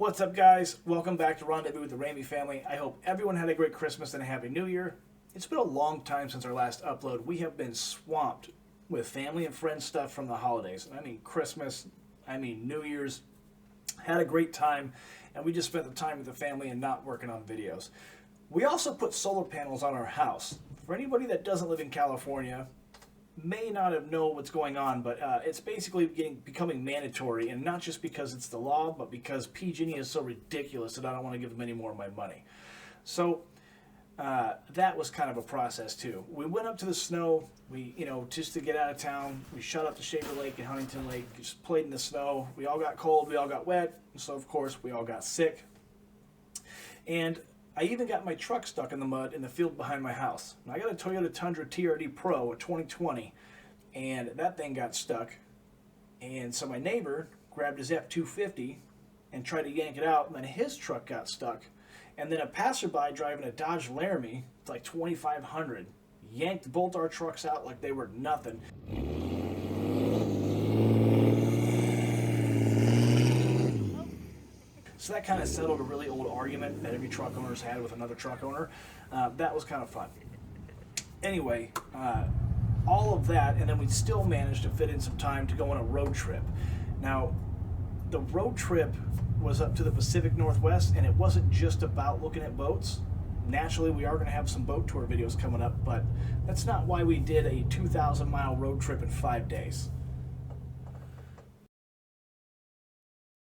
What's up, guys? Welcome back to Rendezvous with the Ramey family. I hope everyone had a great Christmas and a Happy New Year. It's been a long time since our last upload. We have been swamped with family and friends stuff from the holidays. I mean Christmas, I mean New Year's. Had a great time, and we just spent the time with the family and not working on videos. We also put solar panels on our house. For anybody that doesn't live in California, may not have known what's going on, but it's basically becoming mandatory, and not just because it's the law, but because PG&E is so ridiculous that I don't want to give them any more of my money. So that was kind of a process too. We went up to the snow. Just to get out of town, we shut up to Shaver Lake and Huntington Lake. Just played in the snow. We all got cold. We all got wet. And so of course we all got sick. And I even got my truck stuck in the mud in the field behind my house. I got a Toyota Tundra TRD Pro, a 2020, and that thing got stuck. And so my neighbor grabbed his F-250 and tried to yank it out, and then his truck got stuck. And then a passerby driving a Dodge Laramie, it's like 2,500, yanked both our trucks out like they were nothing. So that kind of settled a really old argument that every truck owner's had with another truck owner. That was kind of fun. Anyway, all of that, and then we still managed to fit in some time to go on a road trip. Now, the road trip was up to the Pacific Northwest, and it wasn't just about looking at boats. Naturally, we are going to have some boat tour videos coming up, but that's not why we did a 2,000-mile road trip in 5 days.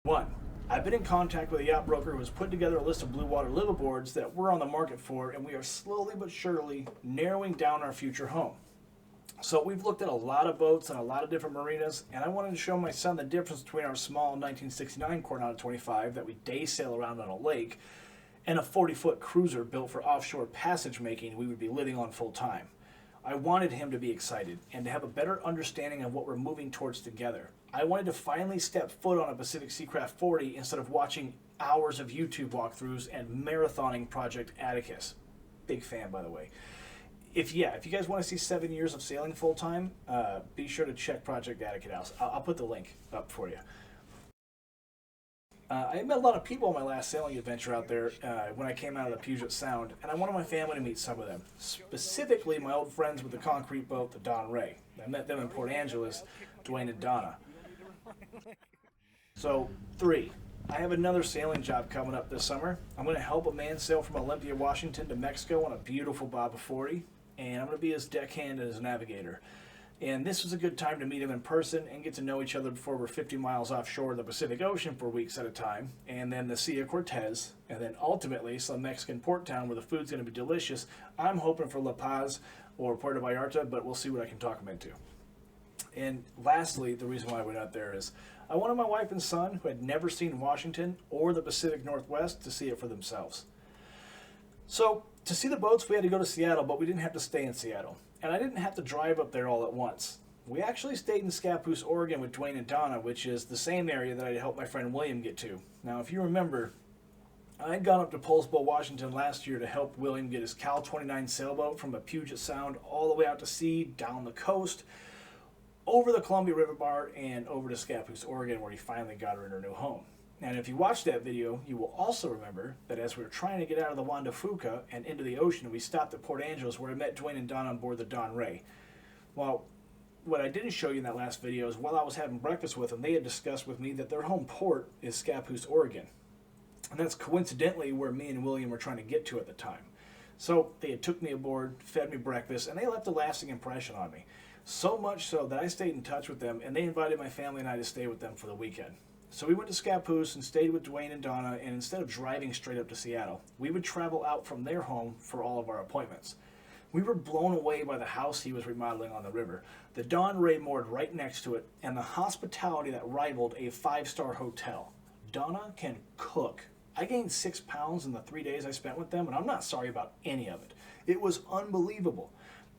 One, I've been in contact with a yacht broker who has put together a list of blue water liveaboards that we're on the market for, and we are slowly but surely narrowing down our future home. So we've looked at a lot of boats and a lot of different marinas, and I wanted to show my son the difference between our small 1969 Coronado 25 that we day sail around on a lake and a 40-foot cruiser built for offshore passage making we would be living on full time. I wanted him to be excited and to have a better understanding of what we're moving towards together. I wanted to finally step foot on a Pacific Seacraft 40 instead of watching hours of YouTube walkthroughs and marathoning Project Atticus. Big fan, by the way. If you guys want to see 7 years of sailing full time, be sure to check Project Atticus out. I'll put the link up for you. I met a lot of people on my last sailing adventure out there when I came out of the Puget Sound, and I wanted my family to meet some of them. Specifically, my old friends with the concrete boat, the Dawna. I met them in Port Angeles, Dwayne and Dawna. So, 3. I have another sailing job coming up this summer. I'm going to help a man sail from Olympia, Washington to Mexico on a beautiful Baba 40, and I'm going to be his deckhand and his navigator. And this was a good time to meet him in person and get to know each other before we're 50 miles offshore of the Pacific Ocean for weeks at a time, and then the Sea of Cortez, and then ultimately some Mexican port town where the food's going to be delicious. I'm hoping for La Paz or Puerto Vallarta, but we'll see what I can talk him into. And lastly, the reason why I went out there is I wanted my wife and son, who had never seen Washington or the Pacific Northwest, to see it for themselves. So, to see the boats, we had to go to Seattle, but we didn't have to stay in Seattle. And I didn't have to drive up there all at once. We actually stayed in Scappoose, Oregon with Dwayne and Dawna, which is the same area that I helped my friend William get to. Now, if you remember, I had gone up to Poulsbo, Washington last year to help William get his Cal 29 sailboat from the Puget Sound all the way out to sea, down the coast, over the Columbia River Bar, and over to Scappoose, Oregon, where he finally got her in her new home. And if you watched that video, you will also remember that as we were trying to get out of the Juan de Fuca and into the ocean, we stopped at Port Angeles, where I met Dwayne and Dawna on board the Dawna. Well, what I didn't show you in that last video is while I was having breakfast with them, they had discussed with me that their home port is Scappoose, Oregon. And that's coincidentally where me and William were trying to get to at the time. So they had took me aboard, fed me breakfast, and they left a lasting impression on me. So much so that I stayed in touch with them, and they invited my family and I to stay with them for the weekend. So we went to Scappoose and stayed with Dwayne and Dawna, and instead of driving straight up to Seattle, we would travel out from their home for all of our appointments. We were blown away by the house he was remodeling on the river, the Dawna moored right next to it, and the hospitality that rivaled a 5-star hotel. Dawna can cook. I gained 6 pounds in the 3 days I spent with them, and I'm not sorry about any of it. It was unbelievable.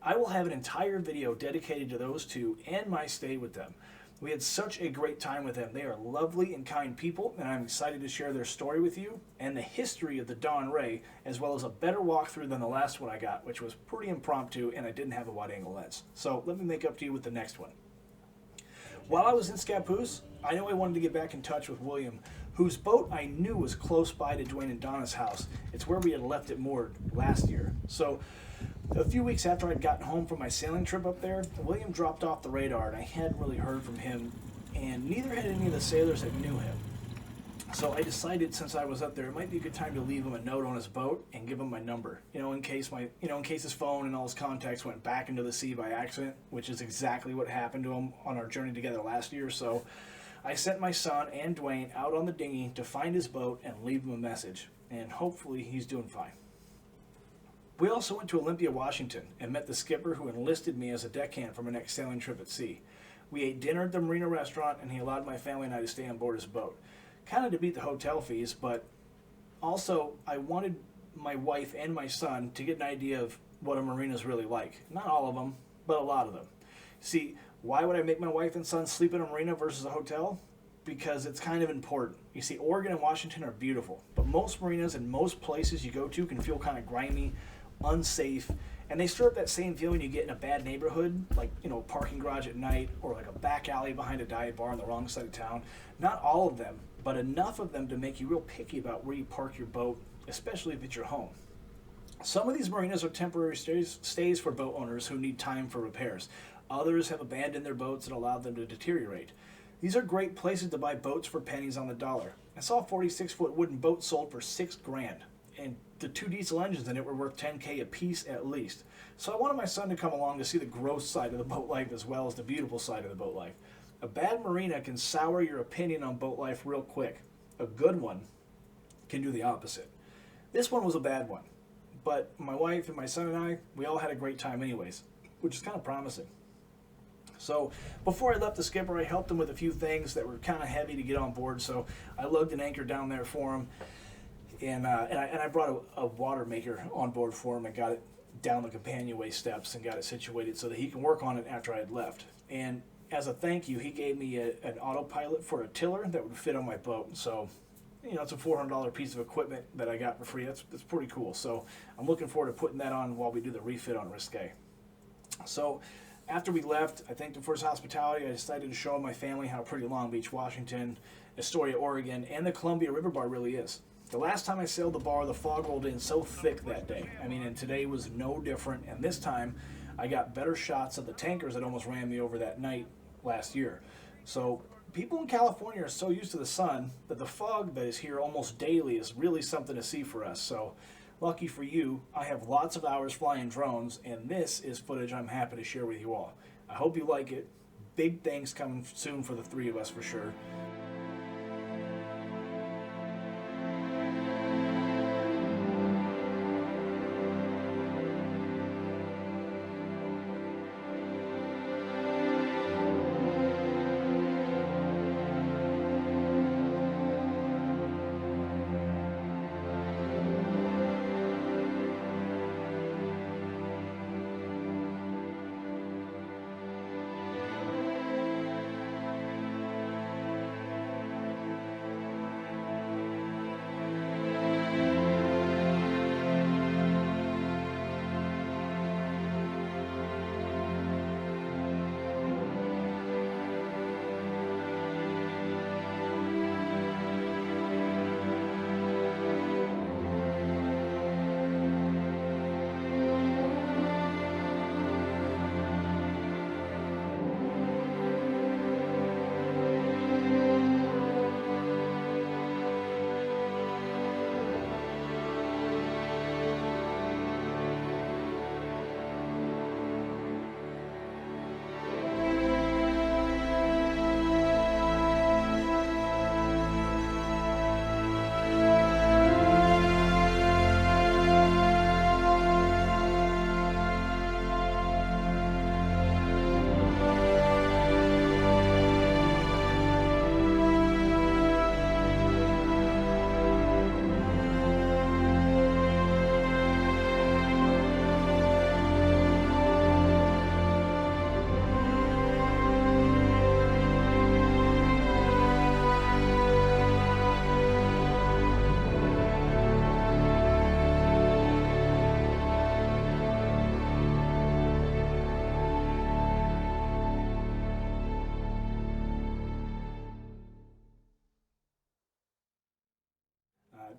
I will have an entire video dedicated to those two and my stay with them. We had such a great time with them. They are lovely and kind people, and I'm excited to share their story with you and the history of the Dawna, as well as a better walkthrough than the last one I got, which was pretty impromptu and I didn't have a wide-angle lens. So let me make up to you with the next one. While I was in Scappoose, I knew I wanted to get back in touch with William, whose boat I knew was close by to Dwayne and Dawna's house. It's where we had left it moored last year. So a few weeks after I'd gotten home from my sailing trip up there, William dropped off the radar, and I hadn't really heard from him, and neither had any of the sailors that knew him. So I decided, since I was up there, it might be a good time to leave him a note on his boat and give him my number. In case his phone and all his contacts went back into the sea by accident, which is exactly what happened to him on our journey together last year. So I sent my son and Dwayne out on the dinghy to find his boat and leave him a message, and hopefully he's doing fine. We also went to Olympia, Washington, and met the skipper who enlisted me as a deckhand for my next sailing trip at sea. We ate dinner at the marina restaurant, and he allowed my family and I to stay on board his boat. Kind of to beat the hotel fees, but also I wanted my wife and my son to get an idea of what a marina is really like. Not all of them, but a lot of them. See, why would I make my wife and son sleep in a marina versus a hotel? Because it's kind of important. You see, Oregon and Washington are beautiful, but most marinas and most places you go to can feel kind of grimy, unsafe, and they stir up that same feeling you get in a bad neighborhood, like, a parking garage at night, or like a back alley behind a dive bar on the wrong side of town. Not all of them, but enough of them to make you real picky about where you park your boat, especially if it's your home. Some of these marinas are temporary stays for boat owners who need time for repairs. Others have abandoned their boats and allowed them to deteriorate. These are great places to buy boats for pennies on the dollar. I saw a 46-foot wooden boat sold for $6,000, and the 2 diesel engines in it were worth $10,000 a piece at least. So I wanted my son to come along to see the gross side of the boat life as well as the beautiful side of the boat life. A bad marina can sour your opinion on boat life real quick. A good one can do the opposite. This one was a bad one, but my wife and my son and I, we all had a great time anyways, which is kind of promising. So before I left the skipper, I helped him with a few things that were kind of heavy to get on board, so I lugged an anchor down there for him, and I brought a water maker on board for him and got it down the companionway steps and got it situated so that he can work on it after I had left. And as a thank you, he gave me an autopilot for a tiller that would fit on my boat. So, it's a $400 piece of equipment that I got for free. That's pretty cool. So I'm looking forward to putting that on while we do the refit on Risque. So after we left, I thanked him for his hospitality. I decided to show my family how pretty Long Beach, Washington, Astoria, Oregon, and the Columbia River Bar really is. The last time I sailed the bar, the fog rolled in so thick that day. And today was no different. And this time, I got better shots of the tankers that almost ran me over that night last year. So people in California are so used to the sun that the fog that is here almost daily is really something to see for us. So lucky for you, I have lots of hours flying drones, and this is footage I'm happy to share with you all. I hope you like it. Big things coming soon for the 3 of us for sure.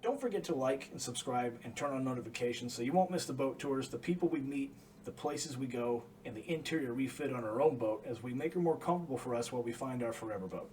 Don't forget to like and subscribe and turn on notifications so you won't miss the boat tours, the people we meet, the places we go, and the interior refit on our own boat as we make her more comfortable for us while we find our forever boat.